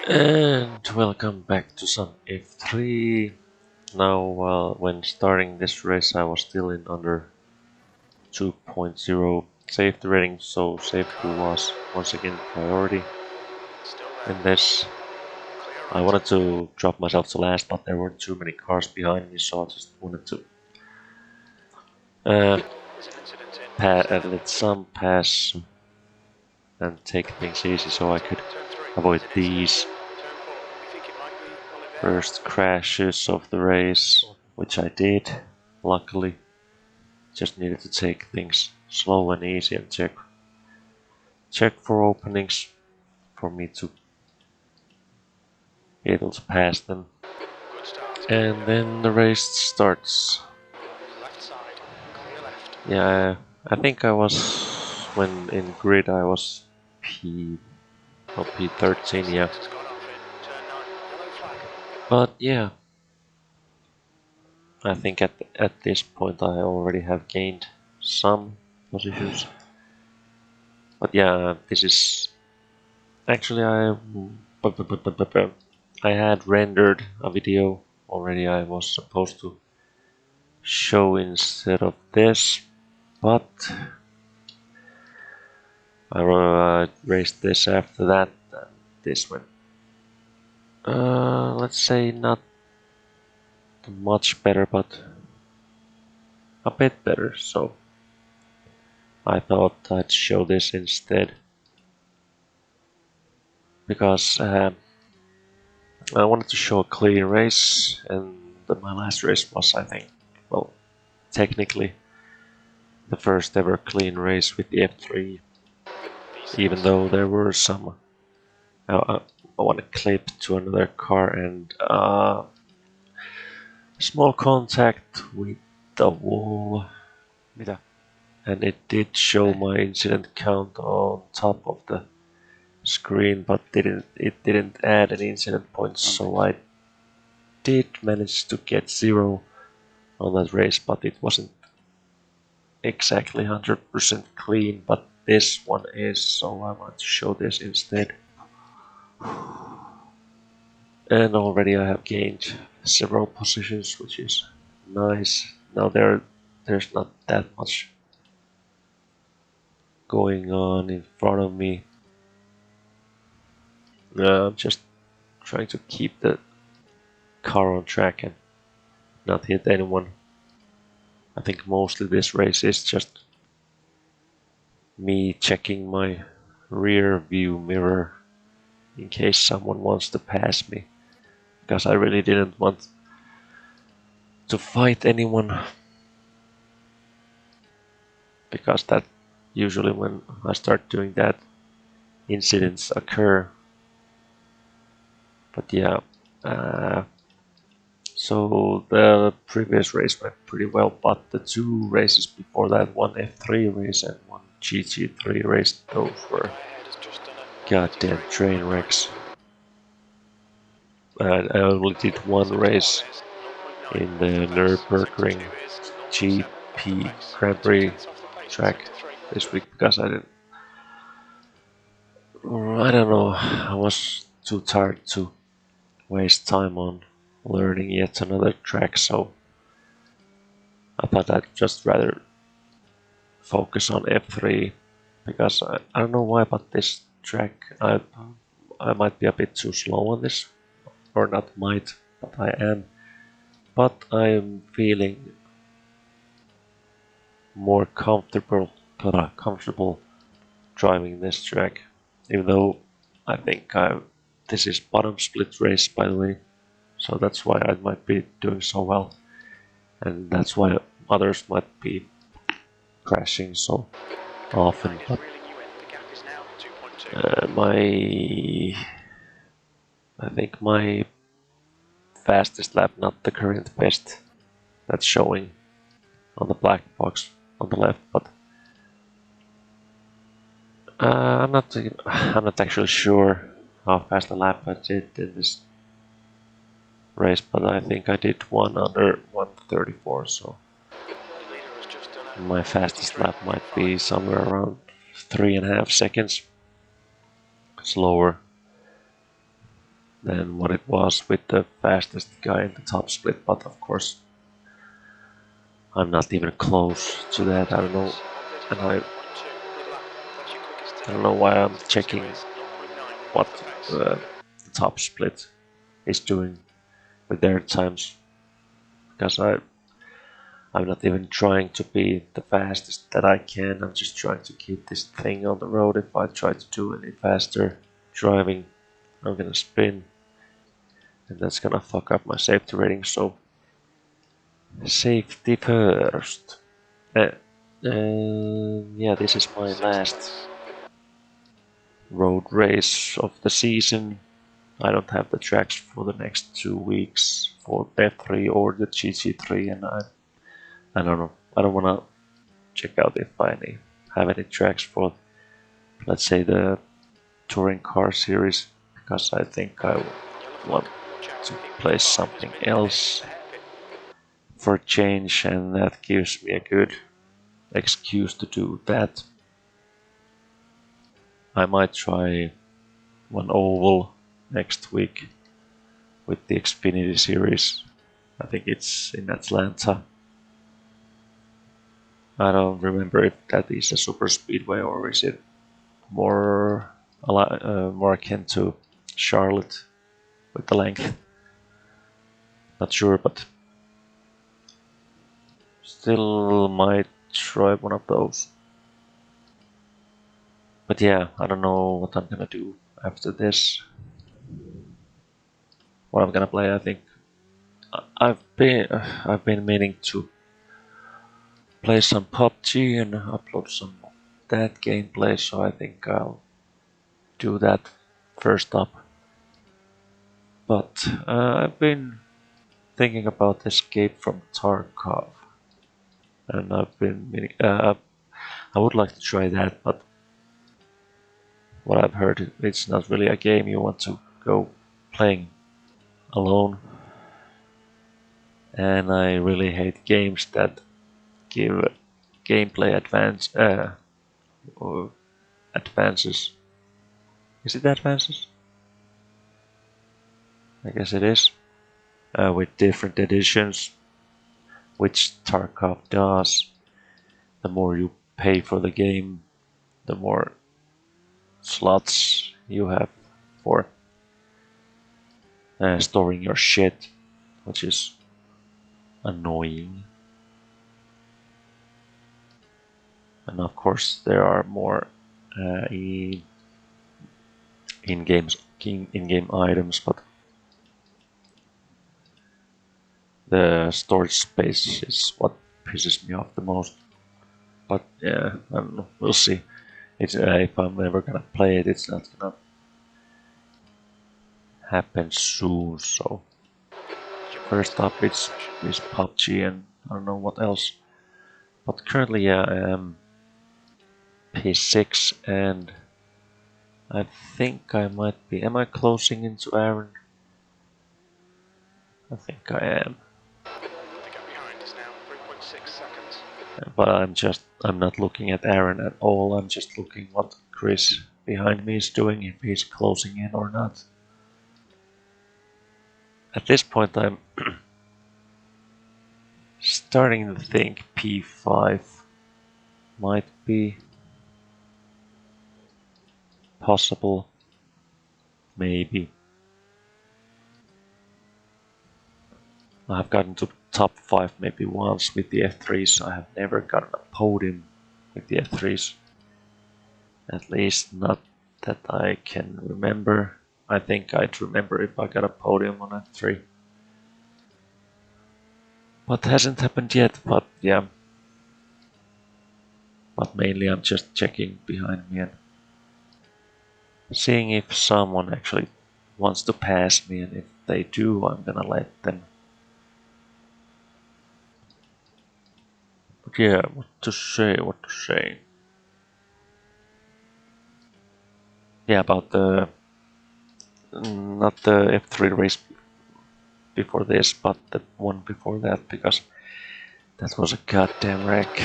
And welcome back to some F3. Now, when starting this race, I was still in under 2.0 safety rating, so safety was once again priority. And this, I wanted to drop myself to last, but there were too many cars behind me, so I just wanted to let some pass and take things easy, so I could avoid these first crashes of the race, which I did, luckily. Just needed to take things slow and easy and check for openings for me to be able to pass them. And then the race starts. Yeah, I think I was, when in grid I was P13, yeah. But yeah, I think at this point I already have gained some positions. But yeah, this is actually I had rendered a video already I was supposed to show instead of this, but I raised this after that, and this went let's say not much better, but a bit better, so I thought I'd show this instead, because I wanted to show a clean race, and my last race was, I think, well, technically the first ever clean race with the F3, even though there were some I want to clip to another car and small contact with the wall. Mitä? And it did show my incident count on top of the screen, but it didn't add any incident points, so I did manage to get 0 on that race, but it wasn't exactly 100% clean, but this one is, so I want to show this instead. And already I have gained several positions, which is nice. Now there's not that much going on in front of me. I'm just trying to keep the car on track and not hit anyone. I think mostly this race is just me checking my rear view mirror in case someone wants to pass me, because I really didn't want to fight anyone, because that usually when I start doing that, incidents occur. But yeah, so the previous race went pretty well, but the 2 races before that, one F3 race and one GT3 race, those were goddamn train wrecks. I only did 1 race in the Nürburgring GP Grand Prix track this week, because I don't know, I was too tired to waste time on learning yet another track, so I thought I'd just rather focus on F3, because I don't know why, but this track I might be a bit too slow on this, or not might, but I am. But I'm feeling more comfortable driving this track, even though I think this is bottom split race, by the way, so that's why I might be doing so well, and that's why others might be crashing so often. But I think my fastest lap, not the current best, that's showing on the black box on the left, but I'm not actually sure how fast a lap I did in this race, but I think I did one under 134, so my fastest lap might be somewhere around 3.5 seconds. slower than what it was with the fastest guy in the top split, but of course I'm not even close to that. I don't know, and I don't know why I'm checking what the top split is doing with their times, because I'm not even trying to be the fastest that I can. I'm just trying to keep this thing on the road. If I try to do any faster driving, I'm gonna spin, and that's gonna fuck up my safety rating. So safety first. Yeah, this is my last road race of the season. I don't have the tracks for the next 2 weeks for the F3 or the GT3, and I don't know. I don't wanna check out if I have any tracks for, let's say, the touring car series, because I think I want to play something else for a change, and that gives me a good excuse to do that. I might try one oval next week with the Xfinity series. I think it's in Atlanta. I don't remember if that is a super speedway or is it more akin to Charlotte with the length. Not sure, but still might try one of those. But yeah, I don't know what I'm gonna do after this. What I'm gonna play, I think I've been meaning to play some PUBG and upload some of that gameplay, so I think I'll do that first up. But I've been thinking about Escape from Tarkov, and I've been meaning, I would like to try that, but what I've heard, it's not really a game you want to go playing alone. And I really hate games that give gameplay or advances. Is it advances? I guess it is. With different editions, which Tarkov does. The more you pay for the game, the more slots you have for storing your shit, which is annoying. And of course, there are more in-game items, but the storage space is what pisses me off the most. But yeah, I don't know. We'll see. It's if I'm ever gonna play it, it's not gonna happen soon. So first up, it's PUBG, and I don't know what else. But currently, yeah, I am P6, and I think I might be. Am I closing into Aaron? I think I am. But I'm not looking at Aaron at all. I'm just looking what Chris behind me is doing, if he's closing in or not. At this point, I'm starting to think P5 might be possible. Maybe. I've gotten to top 5 maybe once with the F3s. I have never gotten a podium with the F3s. At least not that I can remember. I think I'd remember if I got a podium on F3. But hasn't happened yet, but yeah. But mainly I'm just checking behind me and seeing if someone actually wants to pass me, and if they do, I'm gonna let them. But yeah, what to say. Yeah, about not the F3 race before this, but the one before that, because that was a goddamn wreck.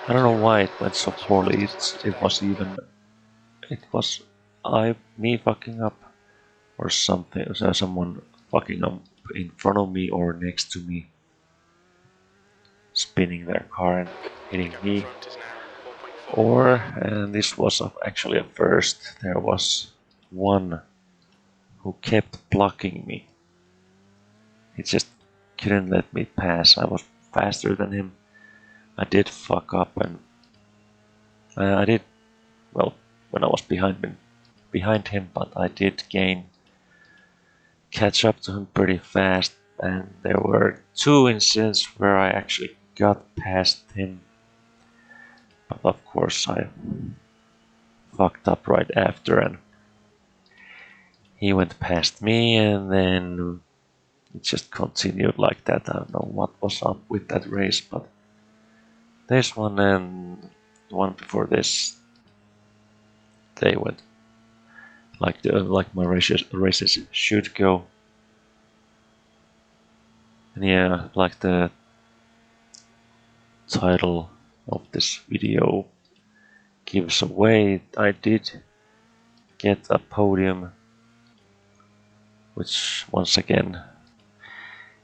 I don't know why it went so poorly. It was even it was me fucking up or something, so someone fucking up in front of me or next to me, spinning their car and hitting me. Or, and this was actually a first, there was one who kept blocking me. He just couldn't let me pass. I was faster than him. I did fuck up, and I did, well, when I was behind him, but I did catch up to him pretty fast, and there were 2 incidents where I actually got past him, but of course I fucked up right after, and he went past me, and then it just continued like that. I don't know what was up with that race, but this one and the one before this, they went like my races should go. And yeah, like the title of this video gives away, I did get a podium, which once again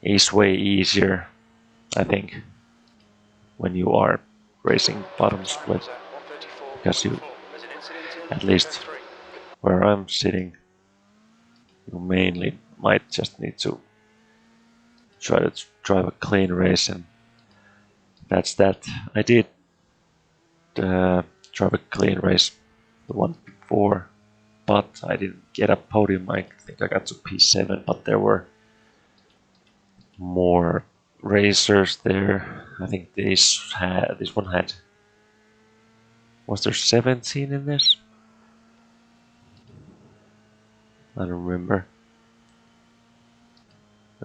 is way easier, I think, when you are racing bottom split, because you, at least where I'm sitting, you mainly might just need to try to drive a clean race, and that's that. I did drive a clean race the one before, but I didn't get a podium. I think I got to P7, but there were more racers there. I think this one had, was there 17 in this? I don't remember.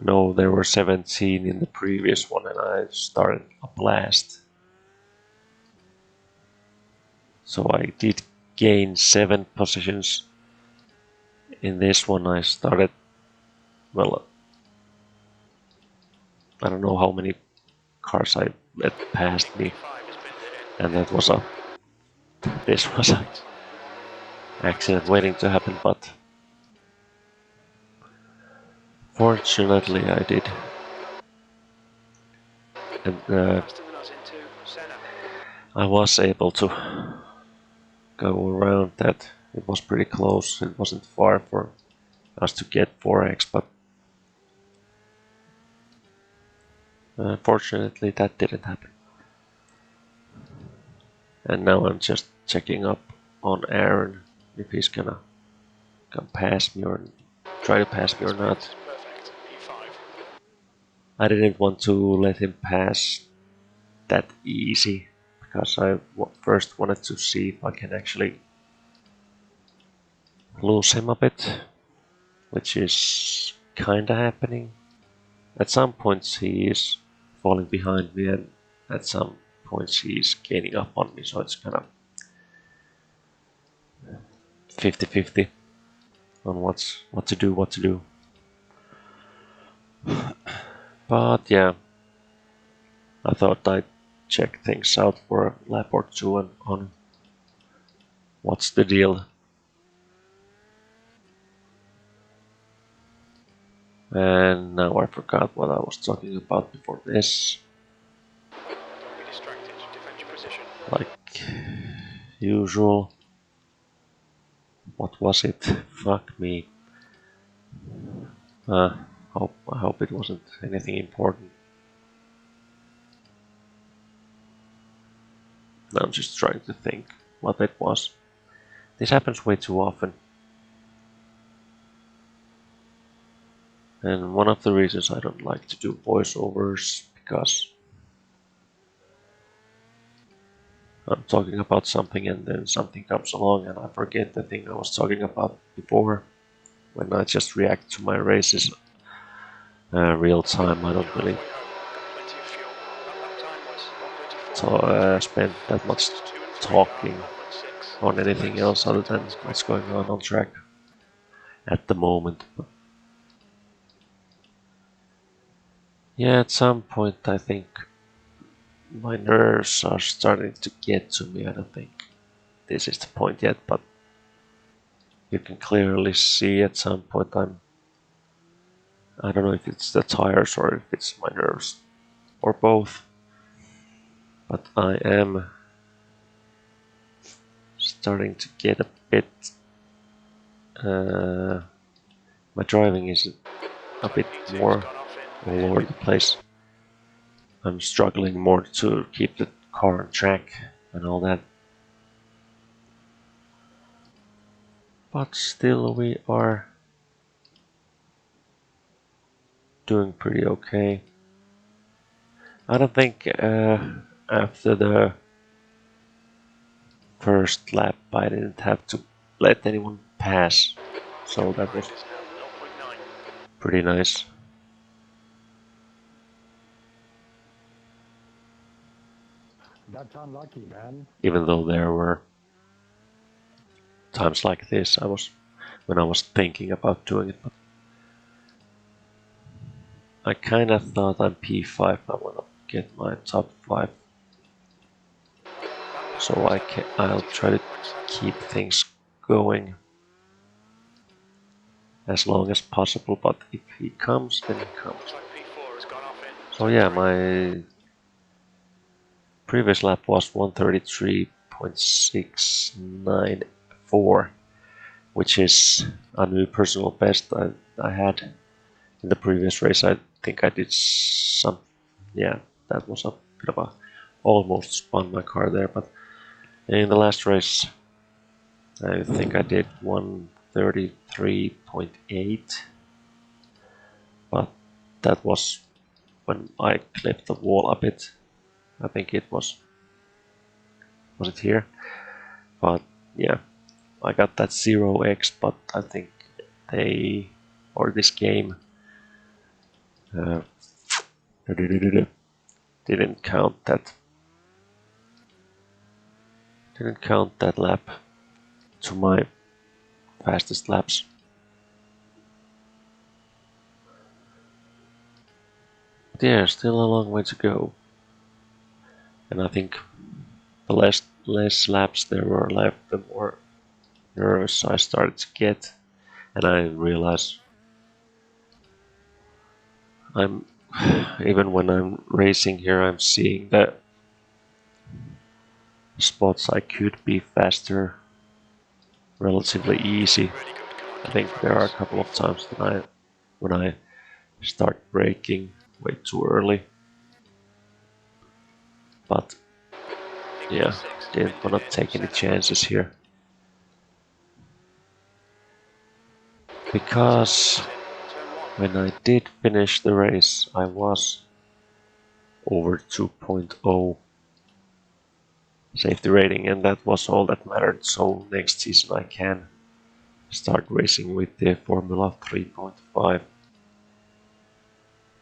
No, there were 17 in the previous one, and I started up last. So I did gain 7 positions. In this one I started, well, I don't know how many cars I let past me, and this was an accident waiting to happen, but fortunately I did. And I was able to go around that. It was pretty close. It wasn't far for us to get 4x, but fortunately that didn't happen. And now I'm just checking up on Aaron, if he's gonna come past me or try to pass me or not. I didn't want to let him pass that easy, because I first wanted to see if I can actually lose him a bit, which is kinda happening. At some points he is falling behind me, and at some points he is gaining up on me, so it's kind of 50-50 on what to do. But yeah, I thought I'd check things out for a lap or two on what's the deal. And now I forgot what I was talking about before this. Like usual. What was it? Fuck me. I hope it wasn't anything important. I'm just trying to think what it was. This happens way too often. And one of the reasons I don't like to do voiceovers, because I'm talking about something and then something comes along and I forget the thing I was talking about before. When I just react to my races real time, I don't really spend that much talking on anything else other than what's going on track at the moment. Yeah, at some point I think my nerves are starting to get to me. I don't think this is the point yet, but You can clearly see at some point I don't know if it's the tires or if it's my nerves or both, but I am starting to get a bit my driving is a bit more all over the place. I'm struggling more to keep the car on track and all that. But still we are doing pretty okay. I don't think after the first lap I didn't have to let anyone pass, so that was pretty nice. That's unlucky, man. Even though there were times like this when I was thinking about doing it, but I kinda thought I'm P5, I wanna get my top 5. So I'll try to keep things going as long as possible, but if he comes, then he comes. So yeah, my previous lap was 133.694, which is a new personal best I had in the previous race. I think I did some, yeah, that was a bit of a, almost spun my car there, but in the last race, I think I did 133.8, but that was when I clipped the wall a bit. I think it was it here? But yeah, I got that 0x, but I think they, or this game, uh, didn't count that. Didn't count that lap to my fastest laps. But yeah, still a long way to go. And I think the less laps there were left, the more nervous I started to get. And I realized I'm even when I'm racing here, I'm seeing the spots I could be faster relatively easy. I think there are a couple of times when I start braking way too early. But yeah, didn't want to take any chances here. Because when I did finish the race, I was over 2.0 safety rating, and that was all that mattered. So next season I can start racing with the Formula 3.5,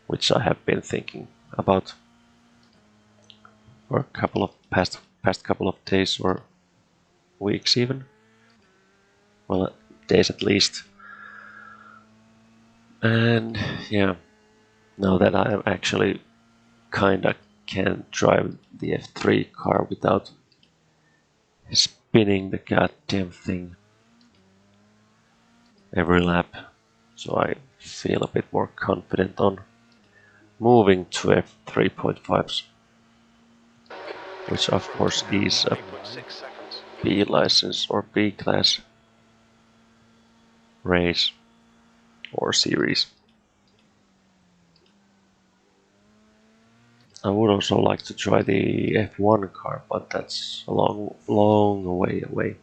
which I have been thinking about for a couple of past couple of days or weeks even. Well, days at least. And yeah, now that I actually kinda can drive the F3 car without spinning the goddamn thing every lap, so I feel a bit more confident on moving to F3.5s, which of course is a B license or B class race or series. I would also like to try the F1 car, but that's a long way away.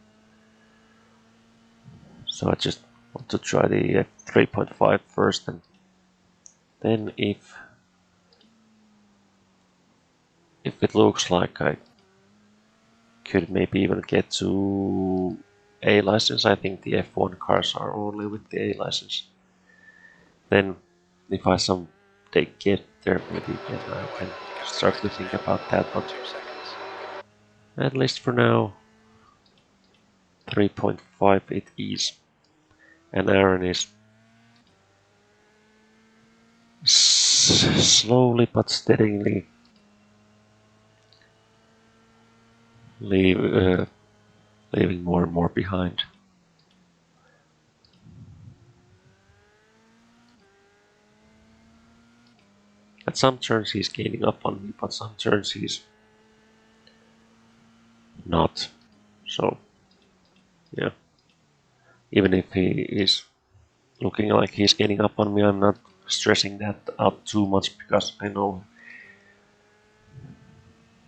So I just want to try the F3.5 first, and then if it looks like I could maybe even get to A license. I think the F1 cars are only with the A license. Then if I someday get there, maybe then I can start to think about that, but at least for now 3.5 it is. And Aaron is slowly but steadily leaving more and more behind. At some turns he's gaining up on me, but some turns he's not. So, yeah. Even if he is looking like he's gaining up on me, I'm not stressing that out too much because I know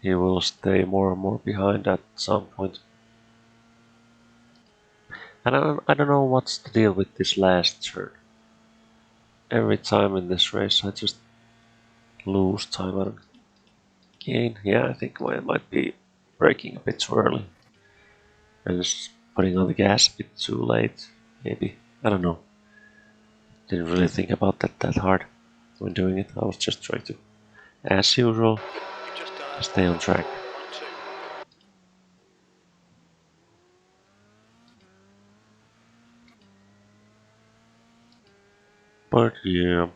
he will stay more and more behind at some point. And I don't know what's the deal with this last turn. Every time in this race I just lose time. I don't gain. Yeah, I think I might be braking a bit too early. And just putting on the gas a bit too late. Maybe. I don't know. Didn't really think about that hard when doing it. I was just trying to, as usual, stay on track. But yeah.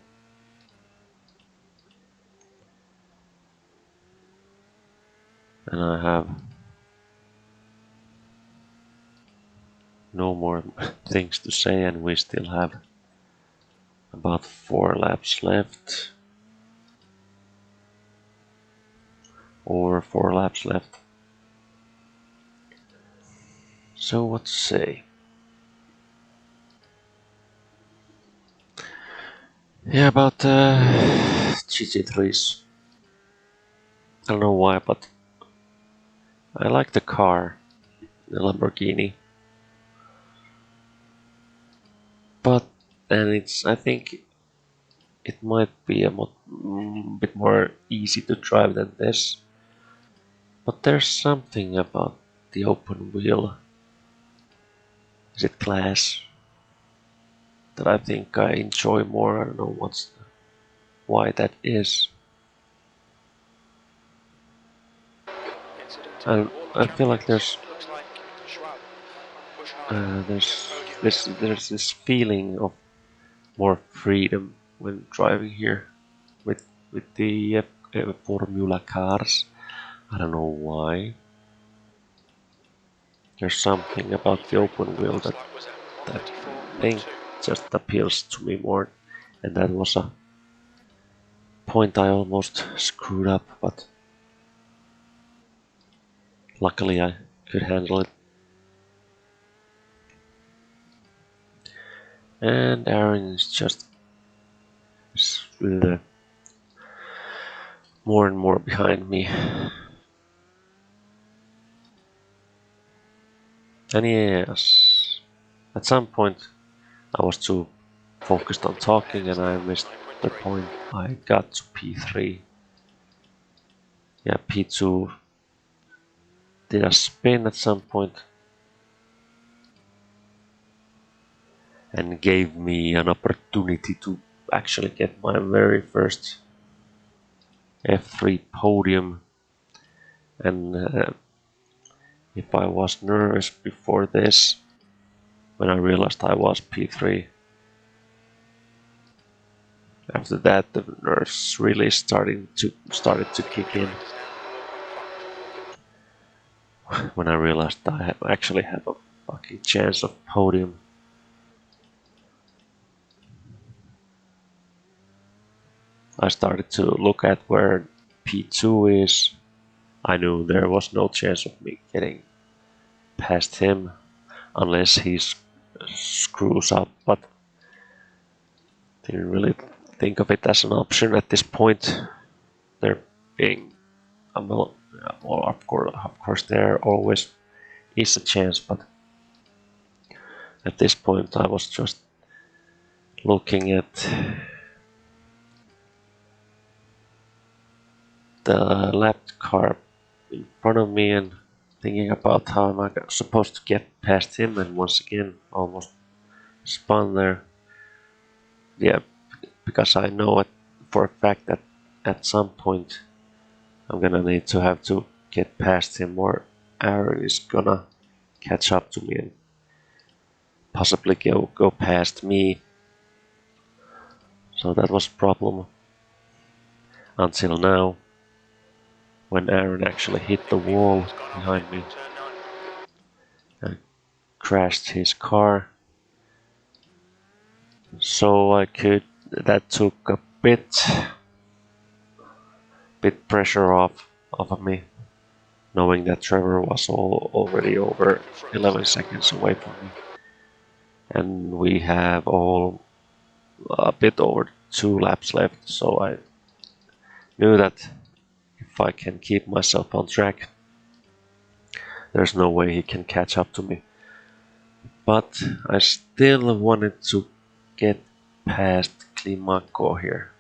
And I have no more things to say, and we still have about 4 laps left. Or 4 laps left. So what to say? Yeah, about GT3s. I don't know why, but I like the car, the Lamborghini. But and I think it might be a bit more easy to drive than this. But there's something about the open wheel. Is it glass? That I think I enjoy more. I don't know why that is. And I feel like there's this feeling of more freedom when driving here with the Formula cars. I don't know why. There's something about the open wheel that I think just appeals to me more, and that was a point I almost screwed up, but luckily I could handle it. And Aaron is just more and more behind me. And yes, at some point I was too focused on talking and I missed the point. I got to P3. Yeah, P2 did a spin at some point and gave me an opportunity to actually get my very first F3 podium. And if I was nervous before this, when I realized I was P3, after that the nerves really started to kick in. When I realized I actually have a fucking chance of podium. I started to look at where P2 is. I knew there was no chance of me getting past him unless he screws up, but didn't really think of it as an option at this point. There being well, of course, there always is a chance, but at this point I was just looking at the lap car in front of me and thinking about how am I supposed to get past him, and once again almost spun there. Yeah, because I know for a fact that at some point I'm gonna need to have to get past him, or Aaron is gonna catch up to me and possibly go past me. So that was a problem until now, when Aaron actually hit the wall behind me and crashed his car. So that took a bit, bit pressure off of me, knowing that Trevor was already over 11 seconds away from me. And we have all a bit over 2 laps left, so I knew that if I can keep myself on track, there's no way he can catch up to me. But I still wanted to get past Climaco here.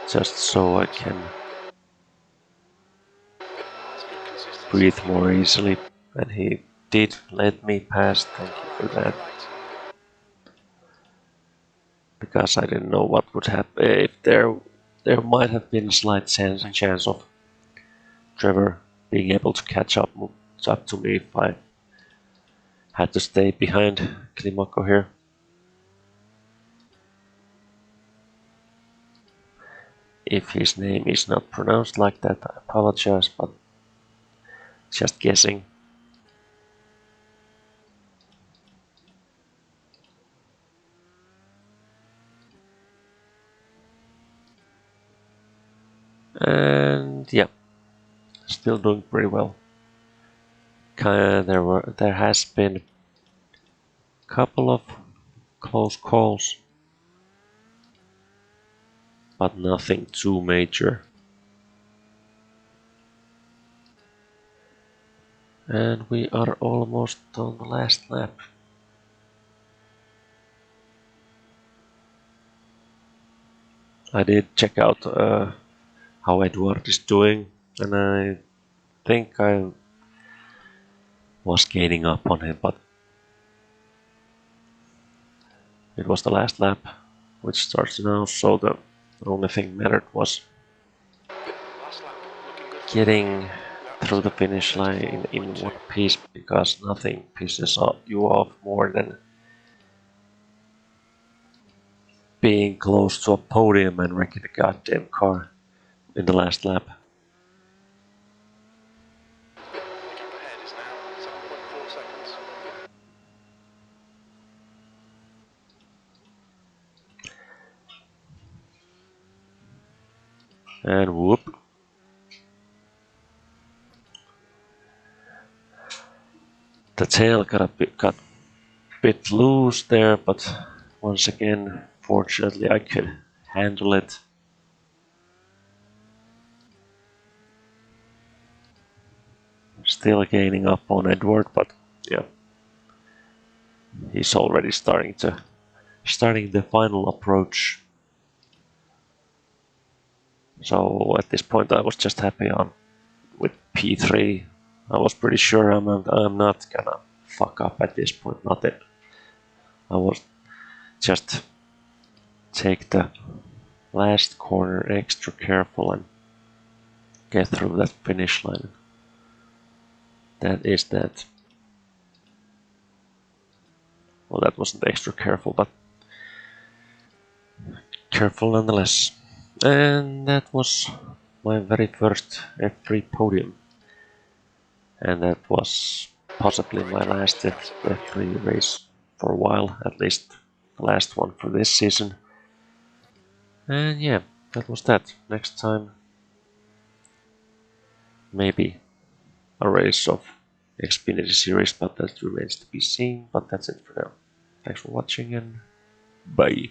Just so I can breathe more easily. And he did let me pass, thank you for that. Because I didn't know what would happen, if there might have been a slight chance of Trevor being able to catch up to me if I had to stay behind Climaco here. If his name is not pronounced like that, I apologize, but just guessing. And yeah, still doing pretty well. There has been a couple of close calls, but nothing too major. And we are almost on the last lap. I did check out how Edward is doing, and I think I was gaining up on him, but it was the last lap, which starts now, so the only thing mattered was getting through the finish line in one piece, because nothing pisses you off more than being close to a podium and wrecking a goddamn car in the last lap. And whoop. The tail got a bit loose there, but once again, fortunately I could handle it. Still gaining up on Edward, but yeah, he's already starting the final approach. So at this point I was just happy with P3. I was pretty sure I'm not gonna fuck up at this point, nothing. I was just take the last corner extra careful and get through that finish line. That is that. Well, that wasn't extra careful, but careful nonetheless. And that was my very first F3 podium. And that was possibly my last F3 race for a while, at least the last one for this season. And yeah, that was that. Next time, maybe a race of Xfinity Series, but that remains to be seen. But that's it for now. Thanks for watching and bye.